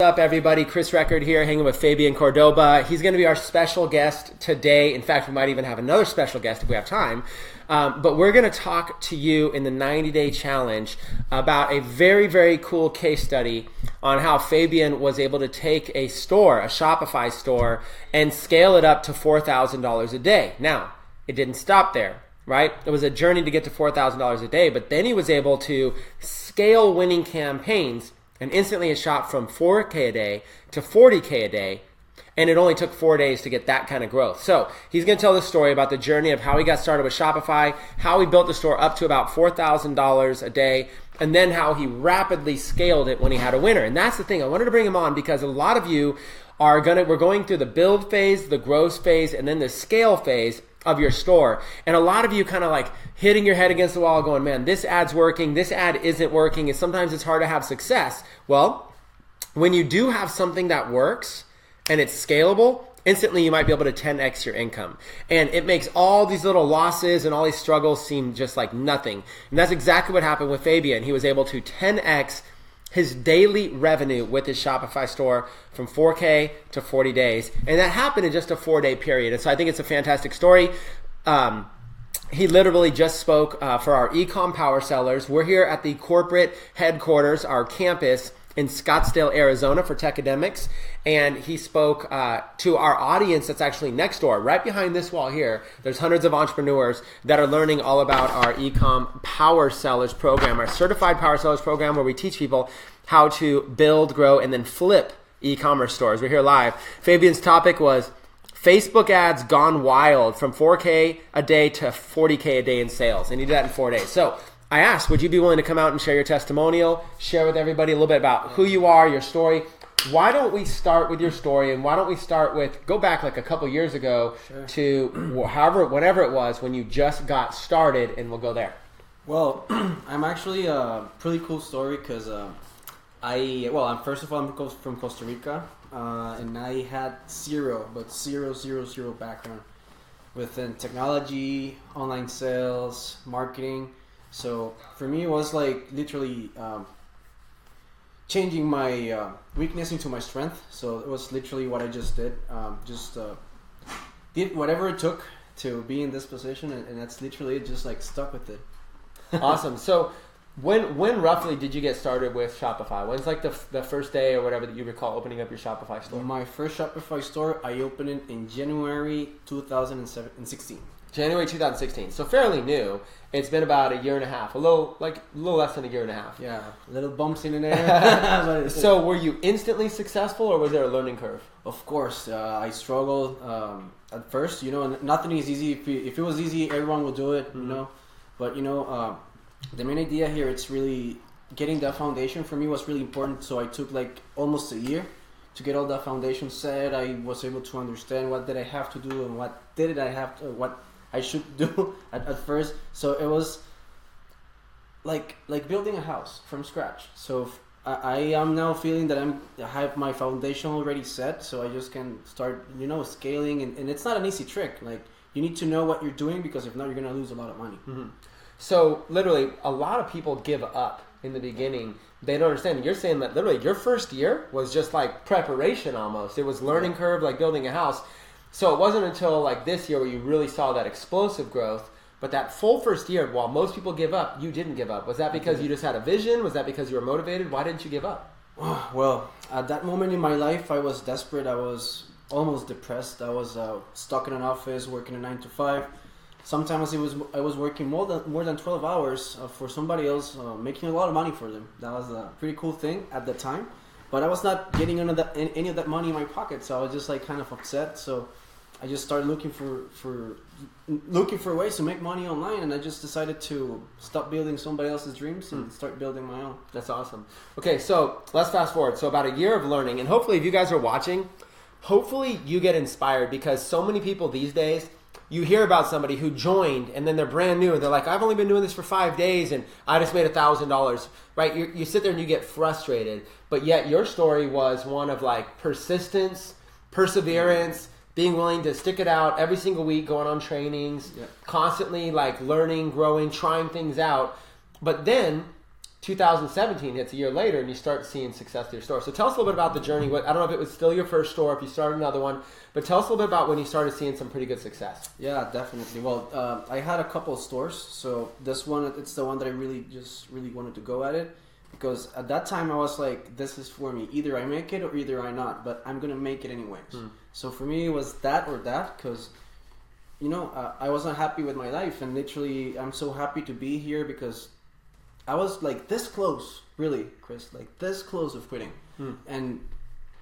What's up, everybody? Chris Record here, hanging with Fabian Cordoba. He's going to be our special guest today. In fact, we might even have another special guest if we have time. But we're going to talk to you in the 90-day challenge about a very, very cool case study on how Fabian was able to take a store, a Shopify store, and scale it up to $4,000 a day. Now, it didn't stop there, right? It was a journey to get to $4,000 a day, but then he was able to scale winning campaigns and instantly it shot from $4K a day to $40K a day, and it only took 4 days to get that kind of growth. So he's going to tell the story about the journey of how he got started with Shopify, how he built the store up to about $4,000 a day, and then how he rapidly scaled it when he had a winner. And that's the thing. I wanted to bring him on because a lot of you we're going through the build phase, the growth phase, and then the scale phase of your store. And a lot of you kind of like hitting your head against the wall going, man, this ad's working, this ad isn't working, and sometimes it's hard to have success. Well, when you do have something that works and it's scalable, instantly you might be able to 10x your income. And it makes all these little losses and all these struggles seem just like nothing. And that's exactly what happened with Fabian. He was able to 10x his daily revenue with his Shopify store from 4K to 40 days. And that happened in just a 4-day period. And so I think it's a fantastic story. He literally just spoke for our e-com power sellers. We're here at the corporate headquarters, our campus in Scottsdale, Arizona for Techademics. And he spoke to our audience that's actually next door, right behind this wall here. There's hundreds of entrepreneurs that are learning all about our e-com power sellers program, our certified power sellers program, where we teach people how to build, grow, and then flip e-commerce stores. We're here live. Fabian's topic was Facebook ads gone wild from 4K a day to 40K a day in sales. And he did that in 4 days. So I asked, would you be willing to come out and share your testimonial, share with everybody a little bit about who you are, your story? Why don't we start with your story, and why don't we start with, go back like a couple years ago to whenever it was when you just got started, and we'll go there. Well, I'm actually a pretty cool story because I'm first of all, I'm from Costa Rica, and I had zero background within technology, online sales, marketing. So for me, it was like literally changing my weakness into my strength. So it was literally what I just did. Did whatever it took to be in this position, and that's literally it, just like stuck with it. Awesome. So when roughly did you get started with Shopify? When's like the first day or whatever that you recall opening up your Shopify store? My first Shopify store, I opened it in January 2016. January 2016, so fairly new. It's been about a year and a half, a little less than a year and a half. Yeah, little bumps in there. So were you instantly successful, or was there a learning curve? Of course, I struggled at first. You know, nothing is easy. If it was easy, everyone would do it. Mm-hmm. You know, but the main idea here, it's really getting that foundation for me was really important. So I took like almost a year to get all that foundation set. I was able to understand what did I have to do and what I should do at first. So it was like building a house from scratch. So I am now feeling that I have my foundation already set, so I just can start, scaling. And it's not an easy trick. Like, you need to know what you're doing, because if not, you're going to lose a lot of money. Mm-hmm. So literally, a lot of people give up in the beginning. They don't understand. You're saying that literally your first year was just like preparation almost. It was learning curve, like building a house. So it wasn't until like this year where you really saw that explosive growth. But that full first year, while most people give up, you didn't give up. Was that because you just had a vision? Was that because you were motivated? Why didn't you give up? Well, at that moment in my life, I was desperate. I was almost depressed. I was stuck in an office, working a 9 to 5. Sometimes I was working more than 12 hours for somebody else, making a lot of money for them. That was a pretty cool thing at the time. But I was not getting any of that money in my pocket, so I was just like kind of upset. So I just started looking for ways to make money online, and I just decided to stop building somebody else's dreams and start building my own. That's awesome. Okay, so let's fast forward. So about a year of learning, and hopefully if you guys are watching, hopefully you get inspired, because so many people these days, you hear about somebody who joined and then they're brand new and they're like, I've only been doing this for 5 days and I just made $1,000, right? You sit there and you get frustrated, but yet your story was one of like persistence, perseverance, being willing to stick it out every single week, going on trainings, constantly like learning, growing, trying things out. But then 2017 hits a year later and you start seeing success to your store. So tell us a little bit about the journey. I don't know if it was still your first store, if you started another one, but tell us a little bit about when you started seeing some pretty good success. Yeah, definitely. Well, I had a couple of stores. So this one, it's the one that I really wanted to go at it. Because at that time I was like, this is for me. Either I make it or either I not. But I'm going to make it anyways. So for me it was that or that. Because, I wasn't happy with my life. And literally I'm so happy to be here because I was like this close, really, Chris. Like this close of quitting. And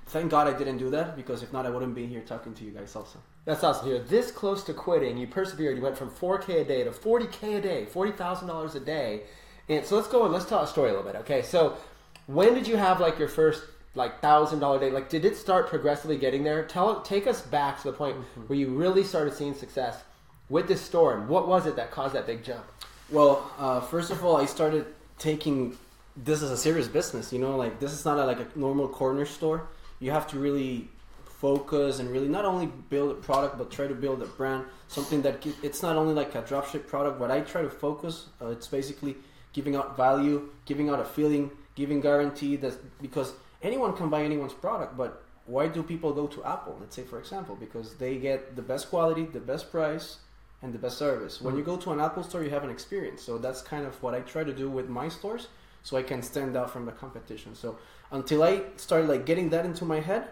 thank God I didn't do that. Because if not, I wouldn't be here talking to you guys also. That's awesome. You're this close to quitting. You persevered. You went from $4K a day to $40K a day. $40,000 a day. And so let's tell a story a little bit. Okay, so when did you have like your first like $1,000 day? Like, did it start progressively getting there? Take us back to the point where you really started seeing success with this store, and what was it that caused that big jump? Well, first of all, I started taking this as a serious business. Like this is not like a normal corner store. You have to really focus and really not only build a product but try to build a brand, something that it's not only like a dropship product. What I try to focus, it's basically giving out value, giving out a feeling, giving guarantee that because anyone can buy anyone's product, but why do people go to Apple? Let's say, for example, because they get the best quality, the best price, and the best service. When you go to an Apple store, you have an experience. So that's kind of what I try to do with my stores so I can stand out from the competition. So until I started like getting that into my head,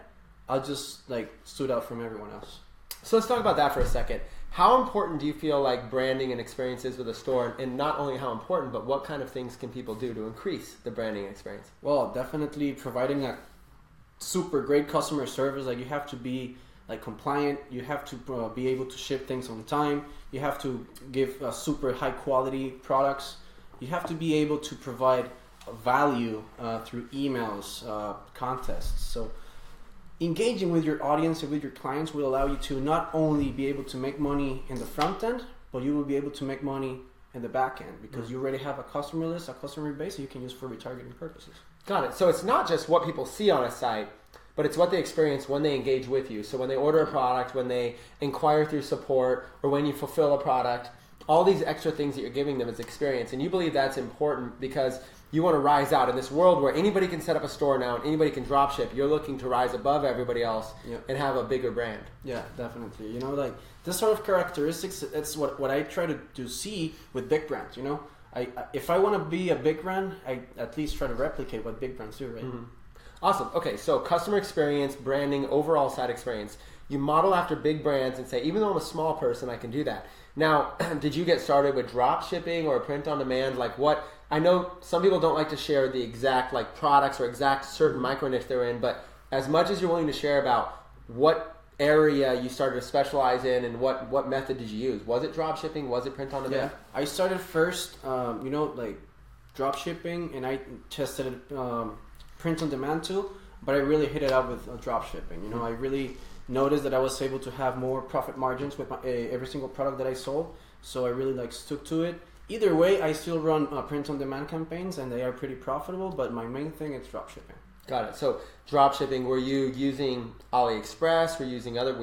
I just like stood out from everyone else. So let's talk about that for a second. How important do you feel like branding and experience is with a store? And not only how important, but what kind of things can people do to increase the branding experience? Well, definitely providing a super great customer service. Like you have to be like compliant. You have to be able to ship things on time. You have to give super high quality products. You have to be able to provide value through emails, contests. So engaging with your audience and with your clients will allow you to not only be able to make money in the front end, but you will be able to make money in the back end because you already have a customer list, a customer base that you can use for retargeting purposes. Got it. So it's not just what people see on a site, but it's what they experience when they engage with you. So when they order a product, when they inquire through support, or when you fulfill a product, all these extra things that you're giving them is experience. And you believe that's important because you want to rise out in this world where anybody can set up a store now and anybody can drop ship. You're looking to rise above everybody else and have a bigger brand. Yeah, definitely. Like this sort of characteristics, it's what I try to see with big brands. If I want to be a big brand, I at least try to replicate what big brands do, right? Awesome. Okay, so customer experience, branding, overall site experience. You model after big brands and say, even though I'm a small person, I can do that. Now, did you get started with drop shipping or print on demand? Like what? I know some people don't like to share the exact like products or exact certain micro niche they're in, but as much as you're willing to share about what area you started to specialize in and what method did you use? Was it drop shipping? Was it print on demand? Yeah, I started first, like drop shipping, and I tested print on demand too, but I really hit it out with drop shipping. I really noticed that I was able to have more profit margins with every single product that I sold, so I really like stuck to it. Either way, I still run print on demand campaigns and they are pretty profitable, but my main thing is drop shipping. Got it. So drop shipping, were you using AliExpress? Were you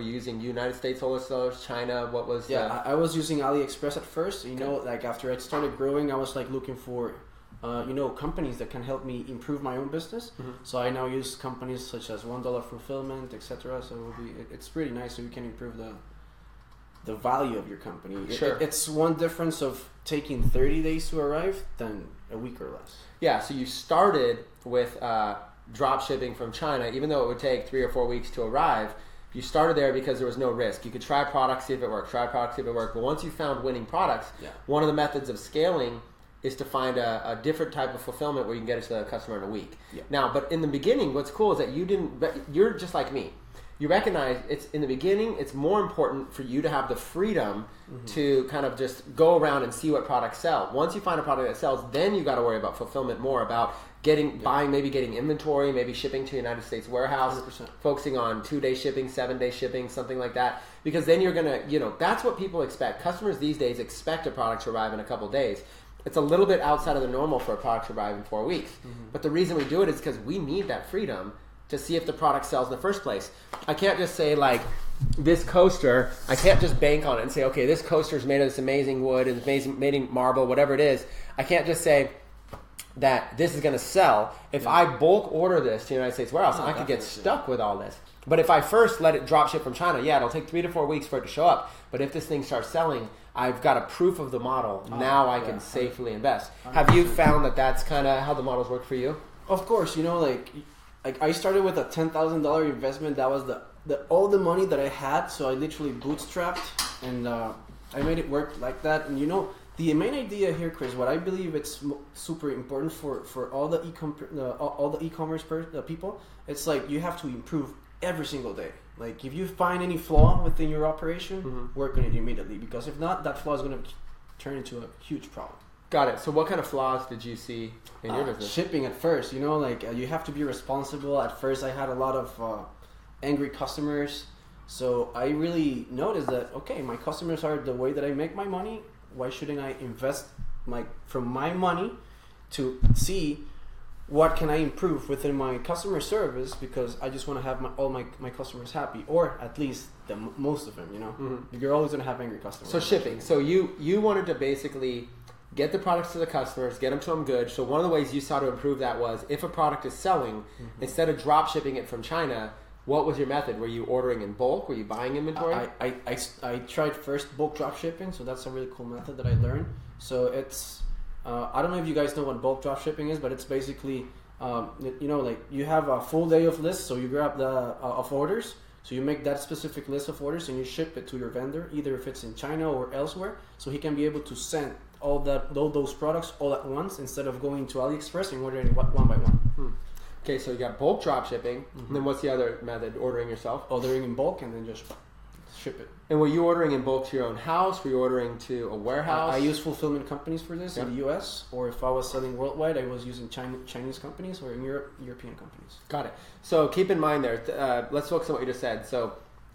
using United States wholesalers, China? What was I was using AliExpress at first. Like after I started growing, I was like looking for companies that can help me improve my own business. So I now use companies such as $1 fulfillment, etc. So it's pretty nice, so you can improve the value of your company. Sure. It's one difference of taking 30 days to arrive than a week or less. Yeah, so you started with drop shipping from China, even though it would take 3 or 4 weeks to arrive. You started there because there was no risk. You could try products, see if it worked, But once you found winning products, one of the methods of scaling is to find a different type of fulfillment where you can get it to the customer in a week. Now, but in the beginning, what's cool is that you're just like me. You recognize in the beginning, it's more important for you to have the freedom to kind of just go around and see what products sell. Once you find a product that sells, then you got to worry about fulfillment more, about buying, maybe getting inventory, maybe shipping to a United States warehouse, 100%. Focusing on 2-day shipping, 7-day shipping, something like that. Because then you're going to, that's what people expect. Customers these days expect a product to arrive in a couple days. It's a little bit outside of the normal for a product to arrive in 4 weeks. But the reason we do it is because we need that freedom to see if the product sells in the first place. I can't just say like this coaster, I can't just bank on it and say, okay, this coaster is made of this amazing wood and amazing marble, whatever it is. I can't just say, that this is going to sell. If I bulk order this to the United States warehouse, I could get stuck with all this. But if I first let it drop ship from China, it'll take 3 to 4 weeks for it to show up. But if this thing starts selling, I've got a proof of the model. Now I can safely invest. 100%. Have you found that that's kind of how the models work for you? Of course, like I started with a $10,000 investment. That was all the money that I had. So I literally bootstrapped, and I made it work like that. And the main idea here, Chris, what I believe it's super important for all the e-commerce people, it's like you have to improve every single day. Like if you find any flaw within your operation, work on it immediately, because if not, that flaw is going to turn into a huge problem. Got it. So what kind of flaws did you see in your business? Shipping at first, you have to be responsible. At first I had a lot of angry customers, so I really noticed that, okay, my customers are the way that I make my money. Why shouldn't I invest from my money to see what can I improve within my customer service, because I just want to have all my customers happy, or at least most of them, You're always going to have angry customers. So shipping. So you wanted to basically get the products to the customers, get them to them good. So one of the ways you saw to improve that was, if a product is selling, instead of drop shipping it from China, what was your method? Were you ordering in bulk? Were you buying inventory? I tried first bulk drop shipping, so that's a really cool method that I learned. So it's I don't know if you guys know what bulk drop shipping is, but it's basically you have a full day of lists, so you grab the of orders, so you make that specific list of orders and you ship it to your vendor, either if it's in China or elsewhere, so he can be able to send all those products all at once, instead of going to AliExpress and ordering one by one. Okay, so you got bulk drop shipping. And then what's the other method? Ordering yourself? Ordering in bulk and then just ship it. And were you ordering in bulk to your own house? Were you ordering to a warehouse? I use fulfillment companies for this in the US, or if I was selling worldwide, I was using Chinese companies, or in Europe, European companies. Got it. So keep in mind there, let's focus on what you just said. So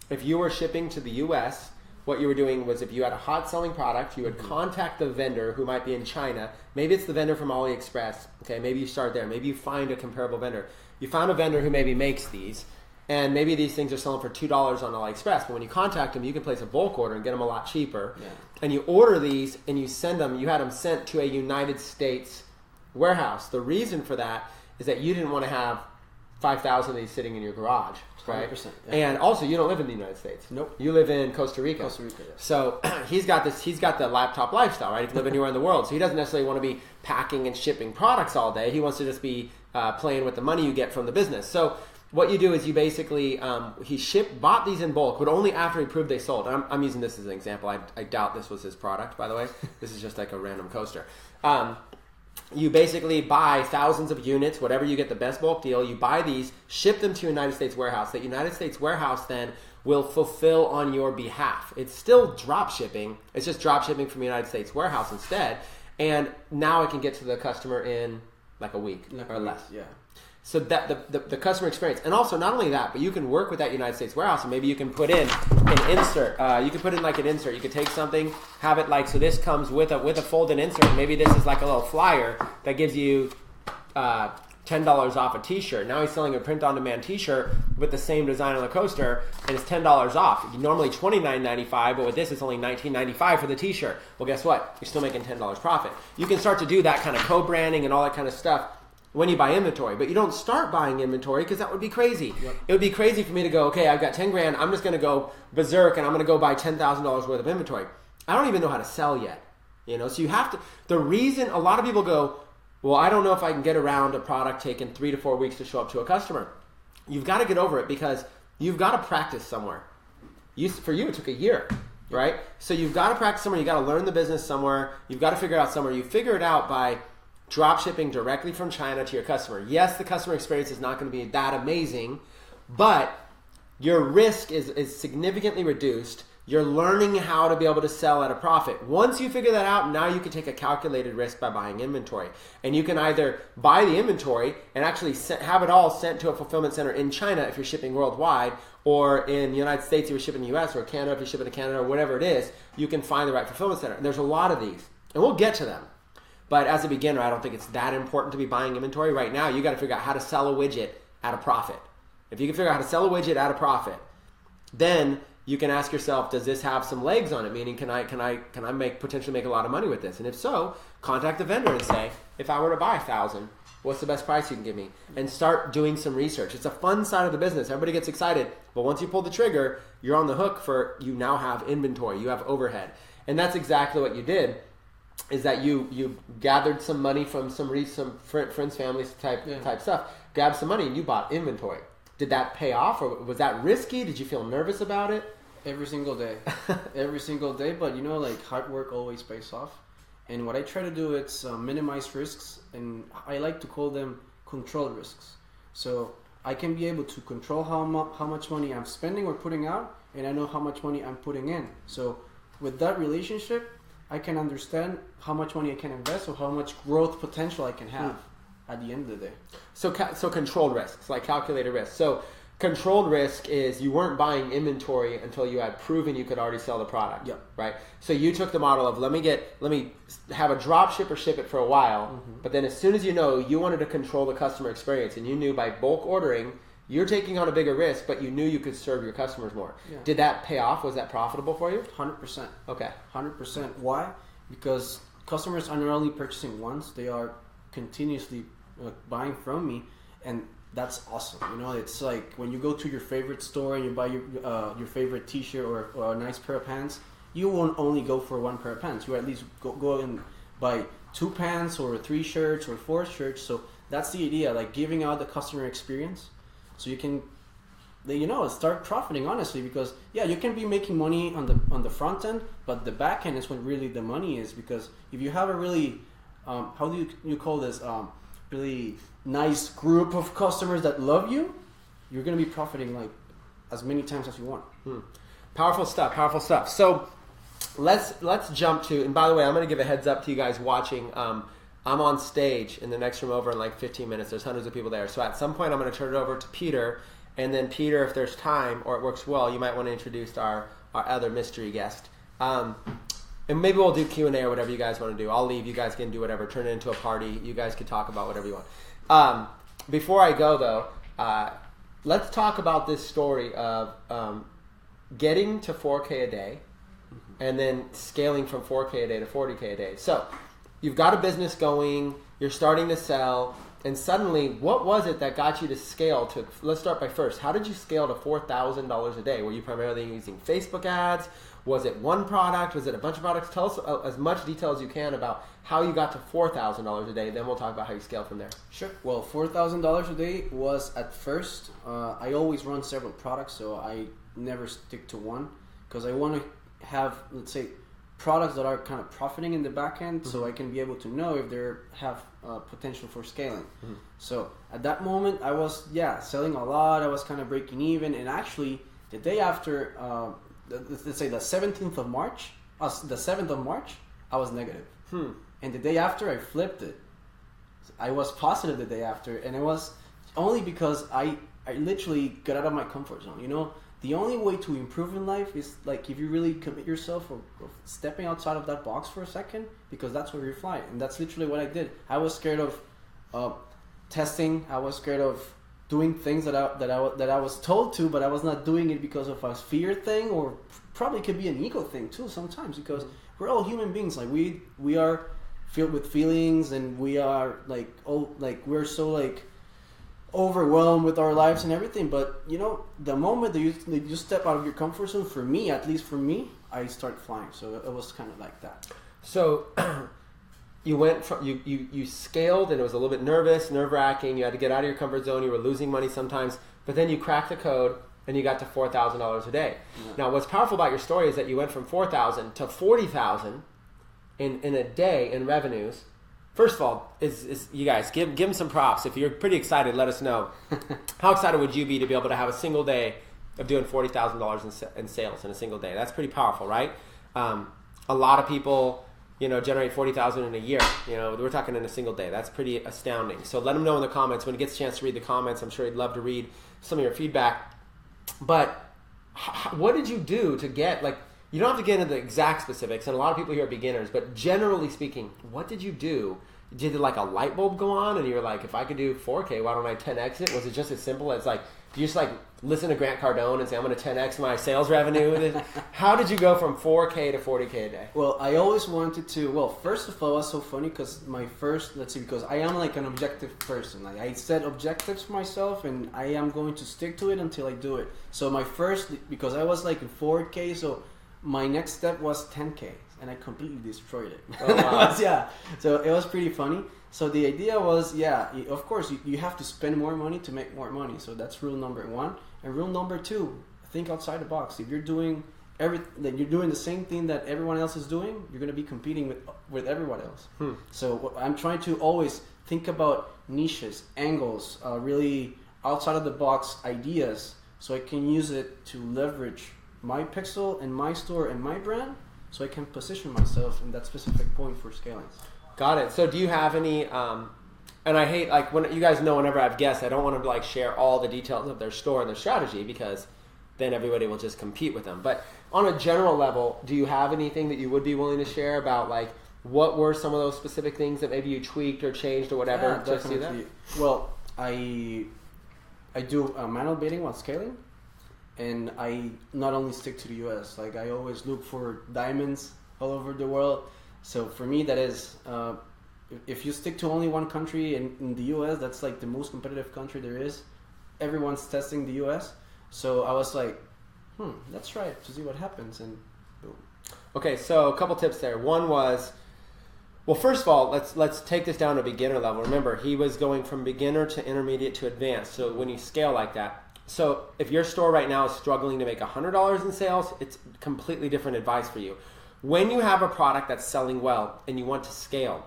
if you were shipping to the US, what you were doing was, if you had a hot selling product, you would contact the vendor who might be in China. Maybe it's the vendor from AliExpress. Okay, maybe you start there. Maybe you find a comparable vendor. You found a vendor who maybe makes these, and maybe these things are selling for $2 on AliExpress. But when you contact them, you can place a bulk order and get them a lot cheaper. Yeah. And you order these and you send them. You had them sent to a United States warehouse. The reason for that is that you didn't want to have 5,000 of these sitting in your garage. Right? 100%, yeah. And also, you don't live in the United States. Nope. You live in Costa Rica. Costa Rica, yes. So he's got the laptop lifestyle, right? He can live anywhere in the world. So he doesn't necessarily want to be packing and shipping products all day. He wants to just be playing with the money you get from the business. So what you do is you basically, bought these in bulk, but only after he proved they sold. I'm using this as an example. I doubt this was his product, by the way. This is just like a random coaster. You basically buy thousands of units, whatever you get the best bulk deal. You buy these, ship them to a United States warehouse. That United States warehouse then will fulfill on your behalf. It's still drop shipping. It's just drop shipping from the United States warehouse instead. And now it can get to the customer in like a week or less. Yeah. So that the customer experience, and also not only that, but you can work with that United States warehouse, and maybe you can put in an insert. You can put in like an insert. You could take something, have it like, so this comes with a folded insert. Maybe this is like a little flyer that gives you $10 off a T-shirt. Now he's selling a print-on-demand T-shirt with the same design on the coaster, and it's $10 off. Normally $29.95, but with this it's only $19.95 for the T-shirt. Well, guess what? You're still making $10 profit. You can start to do that kind of co-branding and all that kind of stuff when you buy inventory, but you don't start buying inventory, because that would be crazy. Yep. It would be crazy for me to go, okay, I've got 10 grand, I'm just going to go berserk and I'm going to go buy $10,000 worth of inventory. I don't even know how to sell yet. So you have to, the reason a lot of people go, well, I don't know if I can get around a product taking 3 to 4 weeks to show up to a customer. You've got to get over it, because you've got to practice somewhere. For you, it took a year, right? So you've got to practice somewhere. You've got to learn the business somewhere. You've got to figure it out somewhere. You figure it out by drop shipping directly from China to your customer. Yes, the customer experience is not going to be that amazing, but your risk is significantly reduced. You're learning how to be able to sell at a profit. Once you figure that out, now you can take a calculated risk by buying inventory. And you can either buy the inventory and actually have it all sent to a fulfillment center in China if you're shipping worldwide, or in the United States if you're shipping to the US, or Canada if you're shipping to Canada, or whatever it is, you can find the right fulfillment center. And there's a lot of these, and we'll get to them. But as a beginner, I don't think it's that important to be buying inventory. Right now, you got to figure out how to sell a widget at a profit. If you can figure out how to sell a widget at a profit, then you can ask yourself, does this have some legs on it? Meaning, can I potentially make a lot of money with this? And if so, contact the vendor and say, if I were to buy 1,000, what's the best price you can give me? And start doing some research. It's a fun side of the business. Everybody gets excited, but once you pull the trigger, you're on the hook for, you now have inventory, you have overhead. And that's exactly what you did, is that you gathered some money from some friends, families type stuff, grabbed some money and you bought inventory. Did that pay off, or was that risky? Did you feel nervous about it? Every single day. Every single day, but like hard work always pays off. And what I try to do is minimize risks, and I like to call them controlled risks. So I can be able to control how much money I'm spending or putting out, and I know how much money I'm putting in. So with that relationship, I can understand how much money I can invest or how much growth potential I can have at the end of the day. So controlled risks, like calculated risks. So controlled risk is you weren't buying inventory until you had proven you could already sell the product. Yep. Right? So you took the model of let me have a drop ship or ship it for a while, but then as soon as you wanted to control the customer experience, and you knew by bulk ordering you're taking on a bigger risk, but you knew you could serve your customers more. Yeah. Did that pay off? Was that profitable for you? 100%. Okay. 100%. Why? Because customers are not only purchasing once, they are continuously buying from me, and that's awesome. It's like when you go to your favorite store and you buy your favorite t-shirt or a nice pair of pants, you won't only go for one pair of pants. You at least go and buy 2 pants or 3 shirts or 4 shirts. So that's the idea, like giving out the customer experience. So you can, start profiting, honestly, because you can be making money on the front end, but the back end is when really the money is. Because if you have a really, how do you call this, really nice group of customers that love you, you're going to be profiting like as many times as you want. Powerful stuff. So let's jump to, and by the way, I'm going to give a heads up to you guys watching. I'm on stage in the next room over in like 15 minutes. There's hundreds of people there. So at some point I'm going to turn it over to Peter. And then Peter, if there's time or it works well, you might want to introduce our other mystery guest. And maybe we'll do Q&A or whatever you guys want to do. I'll leave. You guys can do whatever. Turn it into a party. You guys can talk about whatever you want. Before I go, though, let's talk about this story of getting to 4K a day and then scaling from 4K a day to 40K a day. So you've got a business going, you're starting to sell, and suddenly, what was it that got you to scale to, let's start by first, how did you scale to $4,000 a day? Were you primarily using Facebook ads? Was it one product? Was it a bunch of products? Tell us as much detail as you can about how you got to $4,000 a day, then we'll talk about how you scale from there. Sure. Well, $4,000 a day was at first, I always run several products, so I never stick to one, because I want to have, let's say, products that are kind of profiting in the back end, so I can be able to know if they have potential for scaling. So at that moment, I was selling a lot. I was kind of breaking even, and actually the day after, let's say the 17th of March, the 7th of March, I was negative. And the day after, I flipped it. I was positive the day after, and it was only because I literally got out of my comfort zone. The only way to improve in life is like if you really commit yourself or stepping outside of that box for a second, because that's where you're flying. And that's literally what I did. I was scared of testing. I was scared of doing things that I was told to, but I was not doing it because of a fear thing, or probably could be an ego thing too sometimes, because we're all human beings. Like we are filled with feelings, and we are we're so overwhelmed with our lives and everything. But the moment that you step out of your comfort zone, for me, at least for me, I start flying. So it was kind of like that. So you went from you scaled, and it was a little bit nerve-wracking. You had to get out of your comfort zone. You were losing money sometimes, but then you cracked the code and you got to $4,000 a day. Now, what's powerful about your story is that you went from $4,000 to $40,000 in a day in revenues. First of all, is you guys give them some props. If you're pretty excited, let us know. How excited would you be to be able to have a single day of doing $40,000 in sales in a single day? That's pretty powerful, right? A lot of people, generate $40,000 in a year. We're talking in a single day. That's pretty astounding. So let them know in the comments. When he gets a chance to read the comments, I'm sure he'd love to read some of your feedback. But what did you do to get, you don't have to get into the exact specifics, and a lot of people here are beginners, but generally speaking, what did you do? Did a light bulb go on and you were like, if I could do 4K, why don't I 10X it? Was it just as simple as Do you just like listen to Grant Cardone and say, I'm going to 10x my sales revenue? How did you go from 4K to 40K a day? Well, I always wanted to. Well, first of all, it was so funny because because I am like an objective person. Like I set objectives for myself, and I am going to stick to it until I do it. So because I was like in 4K, so my next step was 10K, and I completely destroyed it. Oh, wow. Yeah. So it was pretty funny. So the idea was, of course, you have to spend more money to make more money. So that's rule number 1. And rule number 2, think outside the box. If you're doing the same thing that everyone else is doing, you're going to be competing with everyone else. So I'm trying to always think about niches, angles, really outside of the box ideas, so I can use it to leverage my pixel and my store and my brand, so I can position myself in that specific point for scaling. Got it. So do you have any, and I hate, like, when you guys know, whenever I have guests, I don't want to like share all the details of their store and their strategy, because then everybody will just compete with them. But on a general level, do you have anything that you would be willing to share about, like, what were some of those specific things that maybe you tweaked or changed or whatever? Yeah, definitely. Well, I do manual bidding while scaling, and I not only stick to the US, like I always look for diamonds all over the world. So for me, that is, if you stick to only one country in the US, that's like the most competitive country there is. Everyone's testing the US. So I was like, let's try it to see what happens, and boom. Okay, so a couple tips there. One was, well, first of all, let's take this down to beginner level. Remember, he was going from beginner to intermediate to advanced. So when you scale like that, so if your store right now is struggling to make $100 in sales, it's completely different advice for you. When you have a product that's selling well and you want to scale,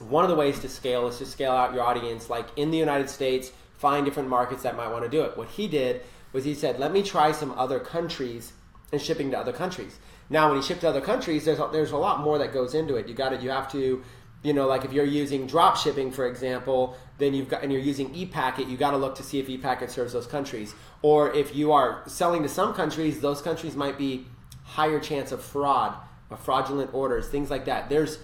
one of the ways to scale is to scale out your audience. Like in the United States, find different markets that might want to do it. What he did was he said, let me try some other countries and shipping to other countries. Now, when you ship to other countries, there's a lot more that goes into it. You have to, like if you're using drop shipping, for example, then and you're using ePacket, you got to look to see if ePacket serves those countries. Or if you are selling to some countries, those countries might be higher chance of fraud, of fraudulent orders, things like that. There's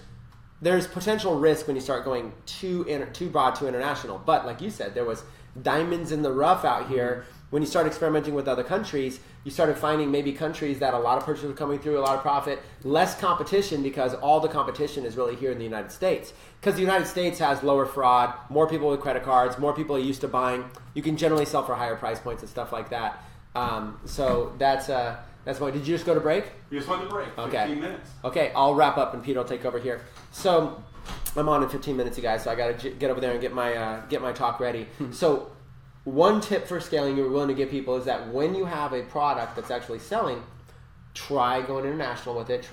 potential risk when you start going too broad, too international. But like you said, there was diamonds in the rough out here. When you start experimenting with other countries, you started finding maybe countries that a lot of purchases were coming through, a lot of profit, less competition, because all the competition is really here in the United States. Because the United States has lower fraud, more people with credit cards, more people are used to buying. You can generally sell for higher price points and stuff like that. So that's why. Did you just go to break? We just went to break. Okay. 15 minutes. Okay, I'll wrap up and Peter will take over here. So I'm on in 15 minutes, you guys. So I got to get over there and get my talk ready. So one tip for scaling you're willing to give people is that when you have a product that's actually selling, try going international with it.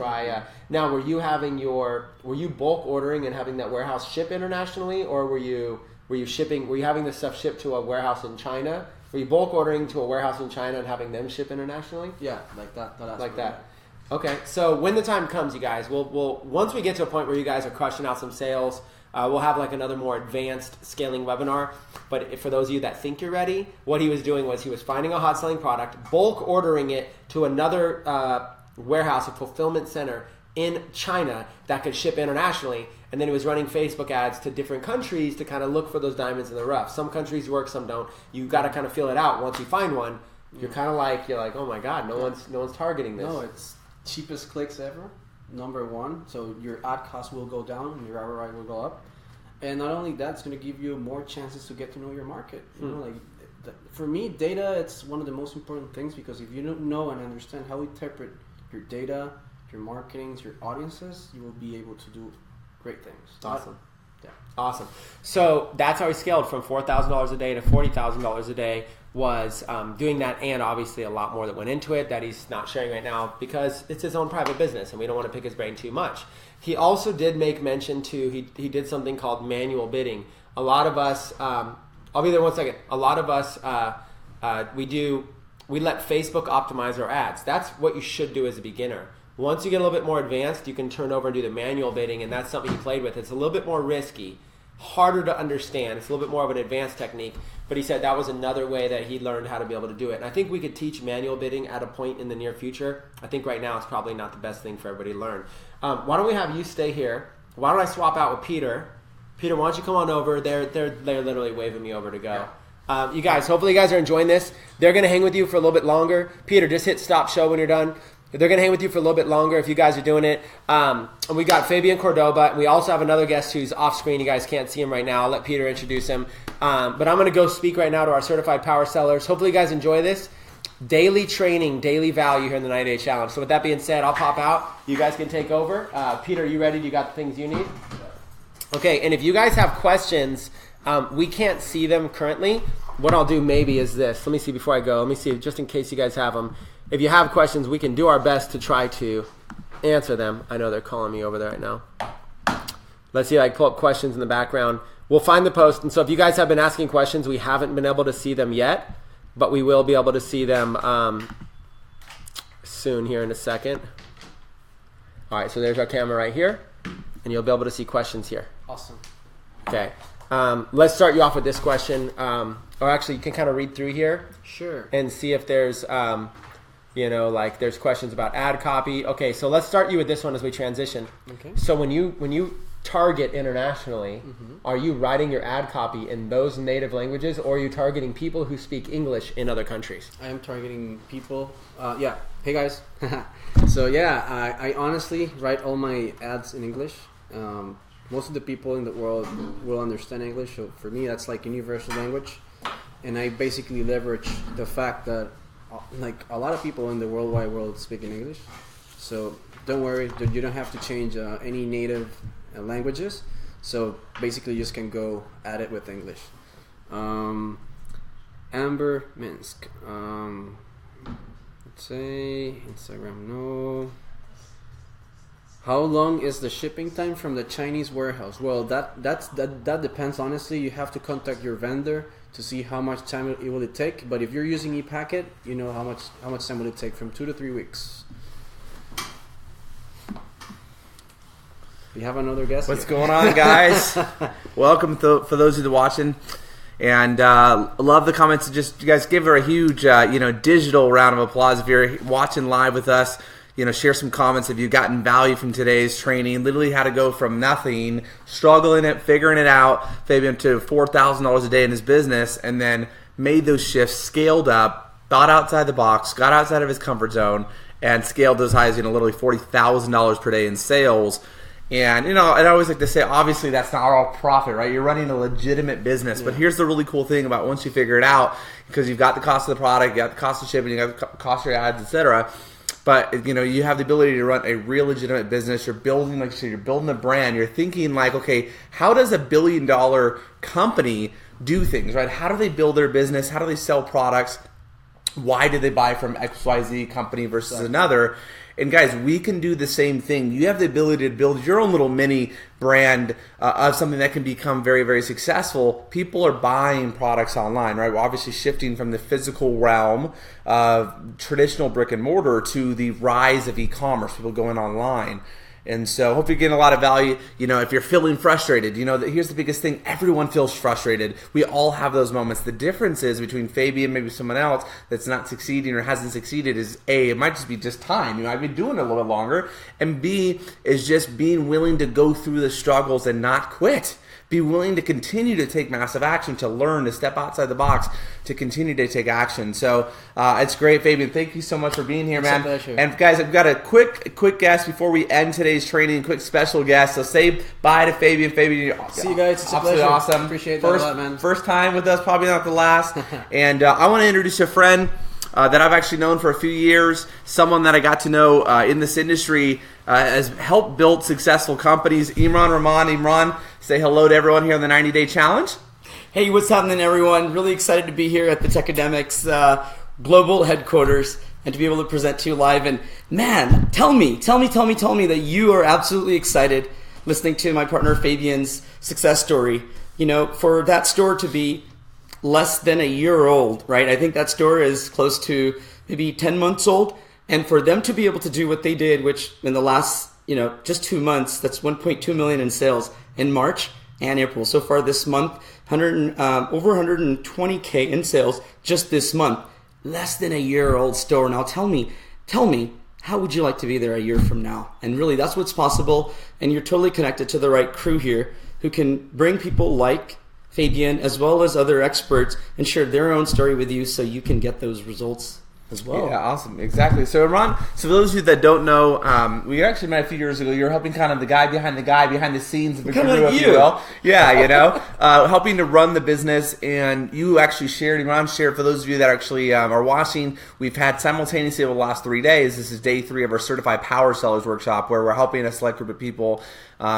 Now, were you bulk ordering and having that warehouse ship internationally, or were you having this stuff shipped to a warehouse in China? Were you bulk ordering to a warehouse in China and having them ship internationally? Yeah, like that. Like that. Okay, so when the time comes, you guys, we'll once we get to a point where you guys are crushing out some sales, we'll have like another more advanced scaling webinar. But for those of you that think you're ready, what he was doing was he was finding a hot selling product, bulk ordering it to another warehouse, a fulfillment center in China that could ship internationally. And then he was running Facebook ads to different countries to kind of look for those diamonds in the rough. Some countries work, some don't. You got to kind of feel it out. Once you find one, you're like, oh my God, no one's targeting this. No, it's cheapest clicks ever, number one. So your ad cost will go down and your ROI will go up. And not only that, it's going to give you more chances to get to know your market. For me, data, it's one of the most important things, because if you don't know and understand how to interpret your data, your marketings, your audiences, you will be able to do great things. Awesome. Yeah. Awesome. So that's how he scaled from $4,000 a day to $40,000 a day, was doing that, and obviously a lot more that went into it that he's not sharing right now because it's his own private business and we don't want to pick his brain too much. He also did make mention to, he did something called manual bidding. A lot of us, I'll be there one second. A lot of us, we let Facebook optimize our ads. That's what you should do as a beginner. Once you get a little bit more advanced, you can turn over and do the manual bidding, and that's something he played with. It's a little bit more risky, harder to understand. It's a little bit more of an advanced technique, but he said that was another way that he learned how to be able to do it. And I think we could teach manual bidding at a point in the near future. I think right now it's probably not the best thing for everybody to learn. Why don't we have you stay here? Why don't I swap out with Peter? Peter, why don't you come on over? They're literally waving me over to go. You guys, hopefully you guys are enjoying this. They're going to hang with you for a little bit longer. Peter, just hit stop show when you're done. They're going to hang with you for a little bit longer if you guys are doing it. And we got Fabian Cordoba. We also have another guest who's off screen. You guys can't see him right now. I'll let Peter introduce him. But I'm going to go speak right now to our certified power sellers. Hopefully you guys enjoy this. Daily training, daily value here in the 90-day challenge. So with that being said, I'll pop out. You guys can take over. Peter, are you ready? You got the things you need? Okay, and if you guys have questions, we can't see them currently. What I'll do maybe is this. Let me see before I go. Let me see, just in case you guys have them. If you have questions, we can do our best to try to answer them. I know they're calling me over there right now. Let's see if I can pull up questions in the background. We'll find the post. And so if you guys have been asking questions, we haven't been able to see them yet, but we will be able to see them soon here in a second. All right, so there's our camera right here, and you'll be able to see questions here. Awesome. Okay. Let's start you off with this question. Or actually, you can kind of read through here. Sure. And see if there's... like there's questions about ad copy. Okay, so let's start you with this one as we transition. Okay. So when you target internationally, are you writing your ad copy in those native languages, or are you targeting people who speak English in other countries? I am targeting people. Hey guys. So I honestly write all my ads in English. Most of the people in the world will understand English. So for me, that's like universal language. And I basically leverage the fact that like a lot of people in the worldwide world speak in English, so don't worry, you don't have to change any native languages. So basically you just can go at it with English. Amber Minsk, let's say Instagram, no. How long is the shipping time from the Chinese warehouse? Well, that depends. Honestly, you have to contact your vendor to see how much time it will take. But if you're using ePacket, you know how much time will it take, from 2 to 3 weeks. We have another guest. What's going on, guys? Welcome for those who are watching, and love the comments. Just you guys give her a huge digital round of applause if you're watching live with us. Share some comments if you've gotten value from today's training. Literally how to go from nothing, struggling it, figuring it out, Fabian, to $4,000 a day in his business, and then made those shifts, scaled up, thought outside the box, got outside of his comfort zone, and scaled those highs, literally $40,000 per day in sales. And, and I always like to say, obviously that's not all profit, right? You're running a legitimate business. Yeah. But here's the really cool thing about once you figure it out, because you've got the cost of the product, you got the cost of shipping, you got the cost of your ads, etc. But, you have the ability to run a real legitimate business. You're building, like you said, you're building a brand. You're thinking like, okay, how does a $1 billion company do things, right? How do they build their business? How do they sell products? Why did they buy from XYZ company versus another? And guys, we can do the same thing. You have the ability to build your own little mini brand of something that can become very, very successful. People are buying products online, right? We're obviously shifting from the physical realm of traditional brick and mortar to the rise of e-commerce, people going online. And so hopefully you're getting a lot of value. If you're feeling frustrated, here's the biggest thing. Everyone feels frustrated. We all have those moments. The difference is between Fabian and maybe someone else that's not succeeding or hasn't succeeded is A, it might just be just time. I've been doing it a little bit longer. And B is just being willing to go through the struggles and not quit. Be willing to continue to take massive action, to learn, to step outside the box, to continue to take action. So it's great, Fabian. Thank you so much for being here, man. It's a pleasure. And guys, I've got a quick guest before we end today's training. Quick special guest. So say bye to Fabian. Fabian, see you guys. It's a pleasure. Awesome. Appreciate that a lot, man. First time with us, probably not the last. And I want to introduce a friend that I've actually known for a few years. Someone that I got to know in this industry. Has helped build successful companies. Imran Rahman. Imran, say hello to everyone here on the 90-Day Challenge. Hey, what's happening, everyone? Really excited to be here at the Tech Academics global headquarters and to be able to present to you live. And man, tell me that you are absolutely excited listening to my partner Fabian's success story. For that store to be less than a year old, right? I think that store is close to maybe 10 months old. And for them to be able to do what they did, which in the last, just 2 months, that's 1.2 million in sales in March and April. So far this month, over 120K in sales just this month. Less than a year old store. Now tell me, how would you like to be there a year from now? And really, that's what's possible. And you're totally connected to the right crew here who can bring people like Fabian, as well as other experts, and share their own story with you so you can get those results as well. Yeah, awesome. Exactly. So, Ron, so for those of you that don't know, we actually met a few years ago. You're helping kind of the guy behind the scenes of the crew, if you will. Yeah, helping to run the business. And you actually shared, and Ron shared, for those of you that actually are watching, we've had simultaneously over the last 3 days, this is day 3 of our Certified Power Sellers Workshop, where we're helping a select group of people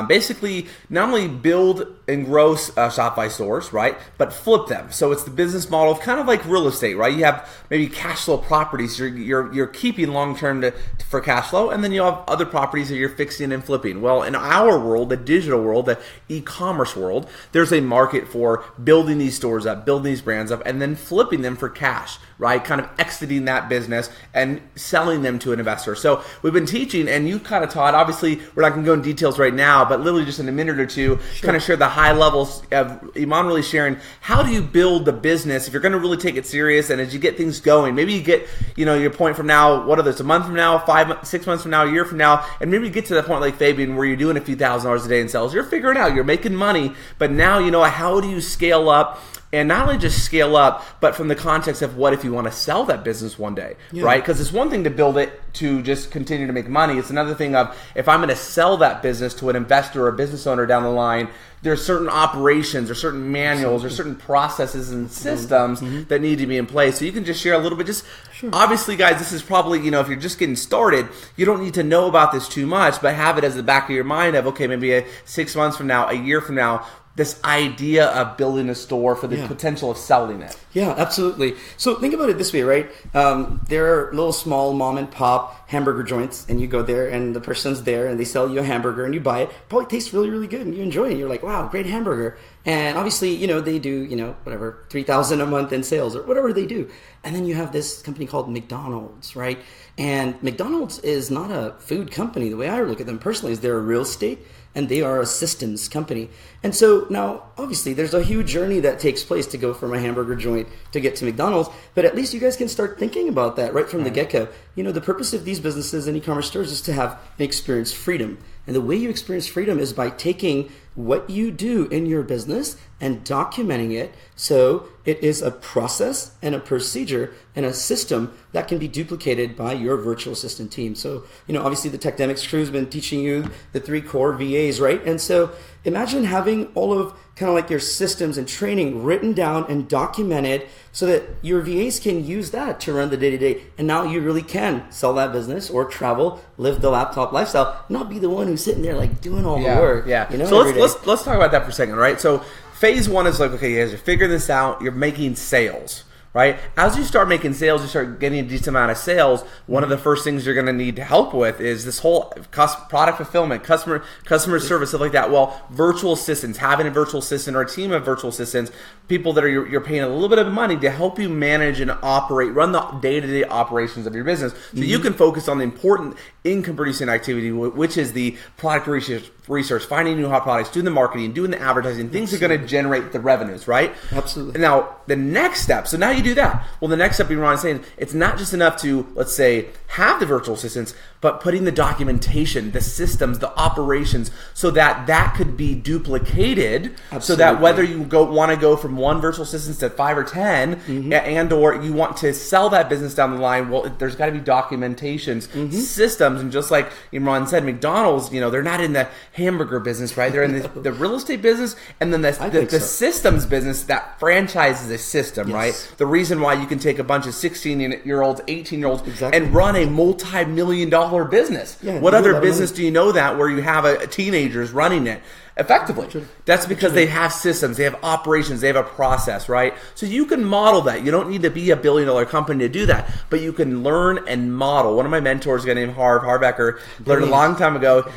basically not only build and grow Shopify stores, right, but flip them. So it's the business model of kind of like real estate, right? You have maybe cash flow properties you're keeping long term for cash flow, and then you have other properties that you're fixing and flipping. Well, in our world, the digital world, the e-commerce world, there's a market for building these stores up, building these brands up, and then flipping them for cash, right? Kind of exiting that business and selling them to an investor. So we've been teaching, and you kind of taught, obviously we're not going to go in details right now, but literally just in a minute or two, kind of share the high levels of Iman really sharing how do you build the business if you're going to really take it serious, and as you get things going, maybe you get, your point from now, what are those, a month from now, 6 months from now, a year from now, and maybe you get to that point like Fabian where you're doing a few $1,000s a day in sales. You're figuring out, you're making money, but now how do you scale up? And not only just scale up, but from the context of what if you want to sell that business one day, right? Because it's one thing to build it to just continue to make money. It's another thing of if I'm going to sell that business to an investor or a business owner down the line, there's certain operations or certain manuals or certain processes and systems that need to be in place. So you can just share a little bit. Obviously, guys, this is probably, if you're just getting started, you don't need to know about this too much, but have it as the back of your mind of, okay, maybe 6 months from now, a year from now, this idea of building a store for the potential of selling it. Yeah, absolutely. So think about it this way, right? There are little small mom and pop hamburger joints, and you go there and the person's there and they sell you a hamburger and you buy it. Probably tastes really, really good and you enjoy it. You're like, wow, great hamburger. And obviously, they do, whatever, $3,000 a month in sales or whatever they do. And then you have this company called McDonald's, right? And McDonald's is not a food company. The way I look at them personally is they're a real estate and they are a systems company. And so now, obviously, there's a huge journey that takes place to go from a hamburger joint to get to McDonald's, but at least you guys can start thinking about that right from the get-go. The purpose of these businesses and e-commerce stores is to have and experience freedom. And the way you experience freedom is by taking what you do in your business and documenting it so it is a process and a procedure and a system that can be duplicated by your virtual assistant team. So, obviously the Techdemics crew has been teaching you the 3 core VAs, right? And so imagine having all of kind of like your systems and training written down and documented so that your VAs can use that to run the day-to-day. And now you really can sell that business or travel, live the laptop lifestyle, not be the one who's sitting there like doing all the work. Yeah. So let's talk about that for a second, right? So phase 1 is like, okay, you guys are figuring this out, you're making sales. Right? As you start making sales, you start getting a decent amount of sales. One of the first things you're going to need help with is this whole product fulfillment, customer service, stuff like that. Well, virtual assistants, having a virtual assistant or a team of virtual assistants, people that you're paying a little bit of money to help you manage and run the day-to-day operations of your business, so you can focus on the important income-producing activity, which is the product research, finding new hot products, doing the marketing, doing the advertising, things that are going to generate the revenues, right? Absolutely. Now, the next step, so now you do that. Well, the next step, Ron is saying, it's not just enough to, let's say, have the virtual assistants, but putting the documentation, the systems, the operations, so that could be duplicated. Absolutely. So that whether you want to go from 1 virtual assistant to 5 or 10, and or you want to sell that business down the line, well, there's got to be documentations, systems, and just like Imran said, McDonald's, they're not in the hamburger business, right? They're in the real estate business, and then the systems business that franchises a system, right? The reason why you can take a bunch of 16-year-olds, 18-year-olds, and run a multi-million-dollar business. What other business do you know that where you have a teenagers running it effectively? That's because they have systems, they have operations, they have a process, right? So you can model that. You don't need to be a billion-dollar company to do that, but you can learn and model. One of my mentors, a guy named Harbecker, learned a long time ago,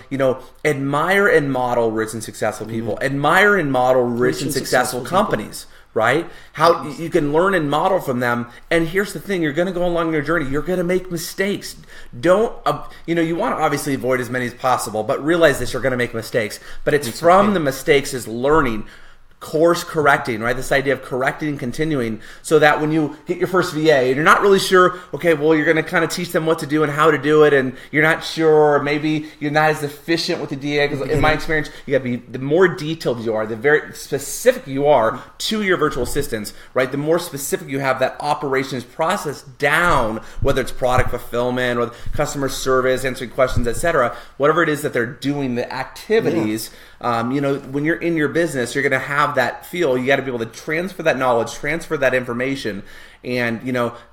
admire and model rich and successful people. Admire and model rich and successful companies. Right? How you can learn and model from them. And here's the thing, you're going to go along your journey. You're going to make mistakes. Don't, you want to obviously avoid as many as possible, but realize this, you're going to make mistakes. But it's from the mistakes is learning. course correcting, right? This idea of correcting and continuing, so that when you get your first VA and you're not really sure, okay, well, you're going to kind of teach them what to do and how to do it, and you're not sure, or maybe you're not as efficient with the DA, because in my experience, you got to be, the more detailed you are, the very specific you are to your virtual assistants, right? The more specific you have that operations process down, whether it's product fulfillment or customer service, answering questions, etc., whatever it is that they're doing, the activities. When you're in your business, you're going to have that feel. You got to be able to transfer that knowledge, transfer that information, and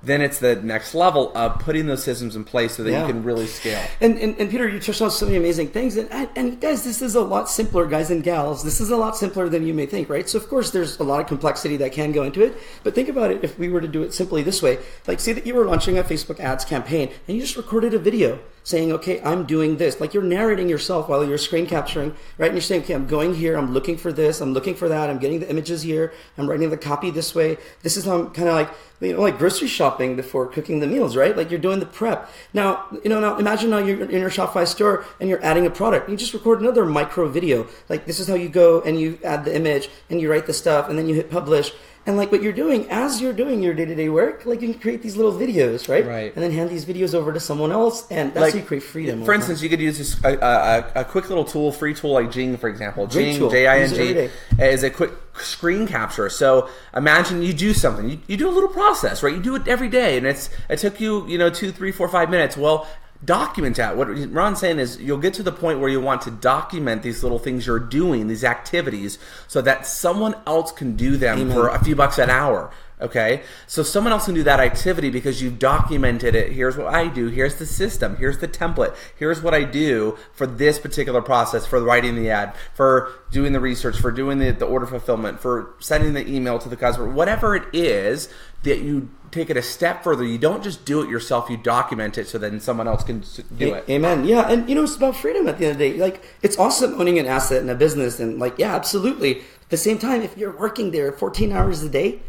then it's the next level of putting those systems in place so that you can really scale. And Peter, you touched on so many amazing things, and guys, this is a lot simpler, guys and gals. This is a lot simpler than you may think, right? So of course, there's a lot of complexity that can go into it, but think about it. If we were to do it simply this way, like say that you were launching a Facebook ads campaign and you just recorded a video saying, okay, I'm doing this. Like you're narrating yourself while you're screen capturing, right? And you're saying, okay, I'm going here, I'm looking for this, I'm looking for that, I'm getting the images here, I'm writing the copy this way. This is how I'm kind of like grocery shopping before cooking the meals, right? Like you're doing the prep. Now, now imagine now you're in your Shopify store and you're adding a product. You just record another micro video. Like this is how you go and you add the image and you write the stuff and then you hit publish. And like what you're doing, as you're doing your day-to-day work, like you can create these little videos, right? Right. And then hand these videos over to someone else, and that's how you create freedom. For instance, you could use this, a quick little tool, free tool like Jing, for example. Great Jing, tool. Jing, is a quick screen capture. So imagine you do something. You do a little process, right? You do it every day, and it took you, 2, 3, 4, 5 minutes. Well, document that. What Ron's saying is you'll get to the point where you want to document these little things you're doing, these activities, so that someone else can do them for a few bucks an hour. Okay, so someone else can do that activity because you've documented it. Here's what I do. Here's the system. Here's the template. Here's what I do for this particular process, for writing the ad, for doing the research, for doing the order fulfillment, for sending the email to the customer, whatever it is that you take it a step further. You don't just do it yourself. You document it so then someone else can do it. Amen. Yeah, and it's about freedom at the end of the day. Like it's awesome owning an asset in a business, and like absolutely. At the same time, if you're working there 14 hours a day,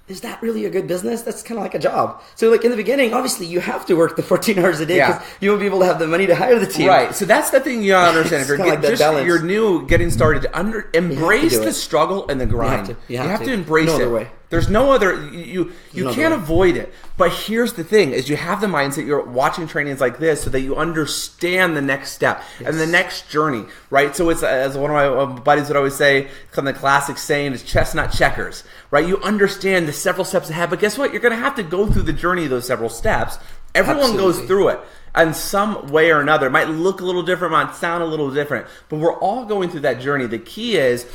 is that really a good business? That's kind of like a job. So like in the beginning, obviously you have to work the 14 hours a day because you won't be able to have the money to hire the team. Right. So that's the thing you gotta understand. If you're new, getting started, embrace the struggle and the grind. You have to embrace it. No other way. There's no other, you can't avoid it. But here's the thing, is you have the mindset, you're watching trainings like this so that you understand the next step and the next journey, right? So it's, as one of my buddies would always say, the classic saying is chess, not checkers, right? You understand the several steps ahead, but guess what? You're going to have to go through the journey of those several steps. Everyone goes through it in some way or another. It might look a little different, might sound a little different, but we're all going through that journey. The key is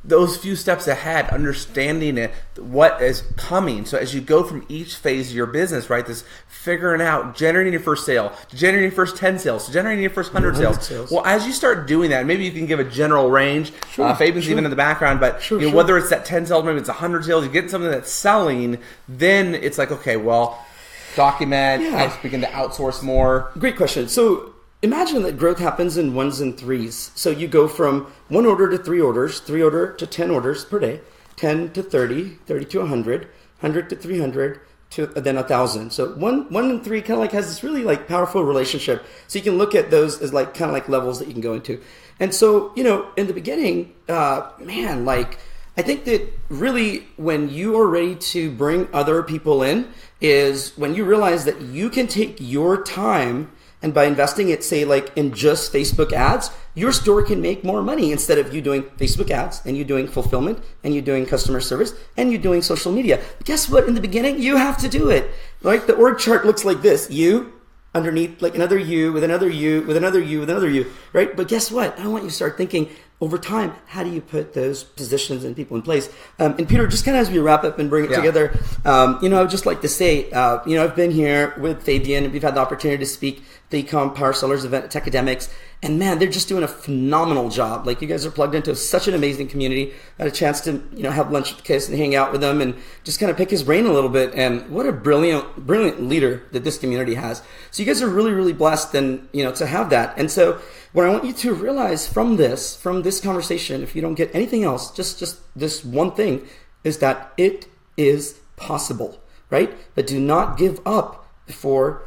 those few steps ahead, understanding it, what is coming. So as you go from each phase of your business, right, this figuring out, generating your first sale, generating your first 10 sales, generating your first 100 sales. Well, as you start doing that, maybe you can give a general range. Fabian's even in the background, but whether it's that 10 sales, maybe it's 100 sales, you get something that's selling, then it's like, okay, well, document, begin to outsource more. Great question. So imagine that growth happens in ones and threes. So you go from 1 order to 3 orders, 3 order to 10 orders per day, 10 to 30, 30 to 100, 100 to 300, to then 1,000. So one and 3 kind of like has this really like powerful relationship. So you can look at those as like kind of like levels that you can go into. And so, in the beginning, I think that really when you are ready to bring other people in is when you realize that you can take your time, and by investing it, say like in just Facebook ads, your store can make more money instead of you doing Facebook ads and you doing fulfillment and you doing customer service and you doing social media. But guess what? In the beginning, you have to do it. Like the org chart looks like this. You, underneath like another you, with another you, with another you, with another you, right? But guess what? I want you to start thinking over time, how do you put those positions and people in place? And Peter, just kind of as we wrap up and bring it together, I would just like to say, I've been here with Fabian and we've had the opportunity to speak at the Ecom Power Sellers event at Techademics. And man, they're just doing a phenomenal job. Like you guys are plugged into such an amazing community. I had a chance to, have lunch with Kiss and hang out with them and just kind of pick his brain a little bit. And what a brilliant leader that this community has. So you guys are really, really blessed and, to have that. And so what I want you to realize from this conversation, if you don't get anything else, just this one thing, is that it is possible, right? But do not give up before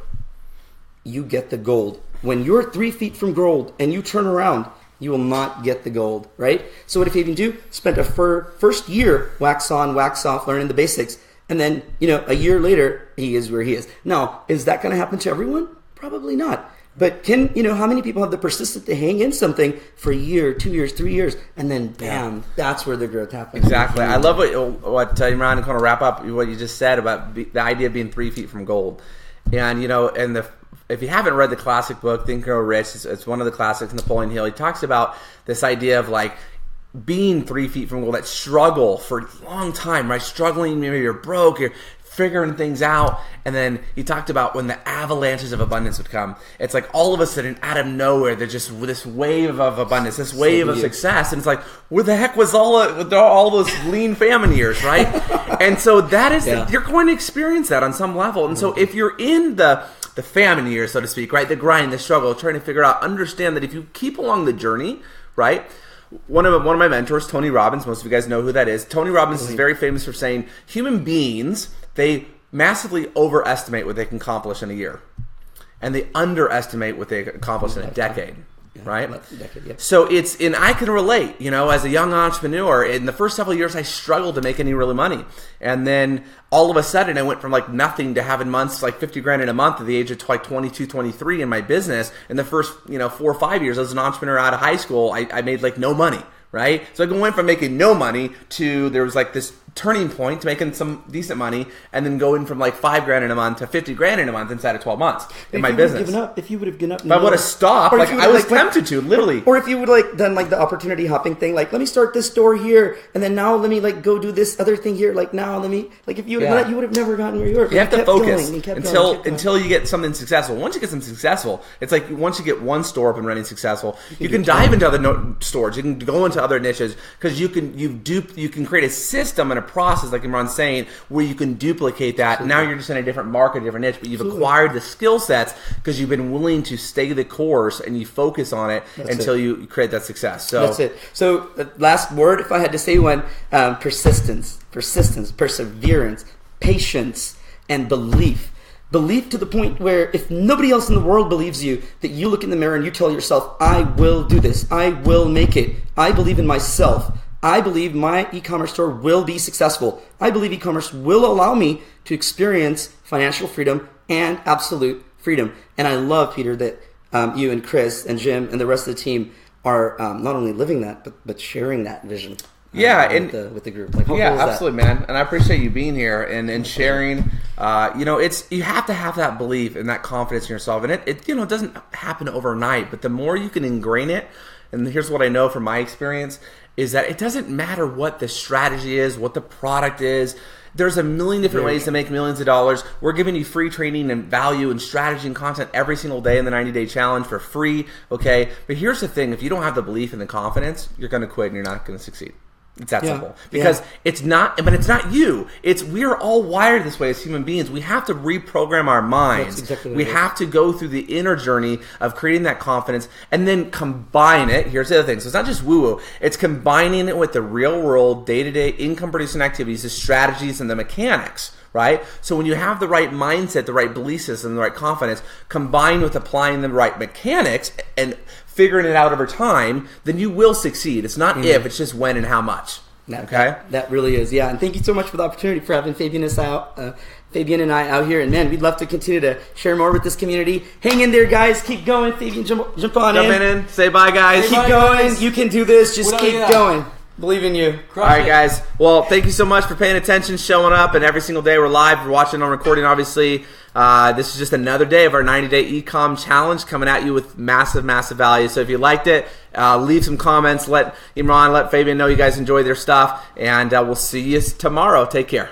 you get the gold. When you're 3 feet from gold and you turn around, you will not get the gold, right? So what did Fabian do? Spent a first year wax on, wax off, learning the basics. And then, a year later, he is where he is. Now, is that going to happen to everyone? Probably not. But how many people have the persistence to hang in something for a year, 2 years, 3 years, and then bam, that's where the growth happens. Exactly. I love what Imran, to kind of wrap up what you just said about the idea of being 3 feet from gold. And, if you haven't read the classic book, Think and Grow Rich, it's one of the classics, Napoleon Hill. He talks about this idea of like being 3 feet from gold, that struggle for a long time, right? Struggling, maybe you're broke, you're figuring things out. And then he talked about when the avalanches of abundance would come. It's like all of a sudden, out of nowhere, there's just this wave of abundance, this wave of success. And it's like, where the heck was all those lean famine years, right? And so that is, you're going to experience that on some level. And so if you're in the famine years, so to speak, right? The grind, the struggle, trying to figure out, understand that if you keep along the journey, right? One of my mentors, Tony Robbins, most of you guys know who that is. Tony Robbins is very famous for saying human beings, they massively overestimate what they can accomplish in a year. And they underestimate what they can accomplish in a decade. Right? So I can relate, as a young entrepreneur, in the first several years, I struggled to make any really money. And then all of a sudden, I went from like nothing to having months like 50 grand in a month at the age of 22, 23 in my business. In the first, 4 or 5 years as an entrepreneur out of high school, I made like no money. Right? So I went from making no money to, there was like this turning point to making some decent money, and then going from like 5 grand in a month to 50 grand in a month inside of 12 months in my business. If you would have given up, if I would have stopped, I was tempted to, literally. Or if you would like done like the opportunity hopping thing, like let me start this store here, and then now let me like go do this other thing here. Like now let me, like if you would have done that, you would have never gotten where you were. You have to focus until you get something successful. Once you get something successful, it's like once you get one store up and running successful, you can dive into other stores. You can go into other niches, because you can create a system and a process, like Imran's saying, where you can duplicate that. Absolutely. Now you're just in a different market, a different niche, but you've acquired the skill sets because you've been willing to stay the course and you focus on it until you create that success. So that's it. So last word, if I had to say one, persistence, perseverance, patience, and belief. Belief to the point where if nobody else in the world believes you, that you look in the mirror and you tell yourself, I will do this. I will make it. I believe in myself. I believe my e-commerce store will be successful. I believe e-commerce will allow me to experience financial freedom and absolute freedom. And I love, Peter, that you and Chris and Jim and the rest of the team are not only living that, but sharing that vision. With the group. Like, absolutely, man. And I appreciate you being here and sharing. You have to have that belief and that confidence in yourself. And it doesn't happen overnight, but the more you can ingrain it, and here's what I know from my experience, is that it doesn't matter what the strategy is, what the product is. There's a million different ways to make millions of dollars. We're giving you free training and value and strategy and content every single day in the 90-day challenge for free, okay? But here's the thing. If you don't have the belief and the confidence, you're going to quit and you're not going to succeed. It's that simple. Because it's not you. We're all wired this way as human beings. We have to reprogram our minds. We have to go through the inner journey of creating that confidence and then combine it. Here's the other thing. So it's not just woo-woo. It's combining it with the real world, day-to-day income-producing activities, the strategies, and the mechanics. Right? So when you have the right mindset, the right belief system, the right confidence, combined with applying the right mechanics and figuring it out over time, then you will succeed. It's not if, it's just when and how much. That really is, yeah. And thank you so much for the opportunity for having Fabian and I out here. And man, we'd love to continue to share more with this community. Hang in there, guys. Keep going. Fabian, jump on in. Say bye, guys. Keep going. You can do this. Just keep going. Believe in you. All right, guys. Well, thank you so much for paying attention, showing up, and every single day we're live. We're watching on recording, obviously. This is just another day of our 90-day e-com challenge coming at you with massive, massive value. So if you liked it, leave some comments. Let Imran, let Fabian know you guys enjoy their stuff, and we'll see you tomorrow. Take care.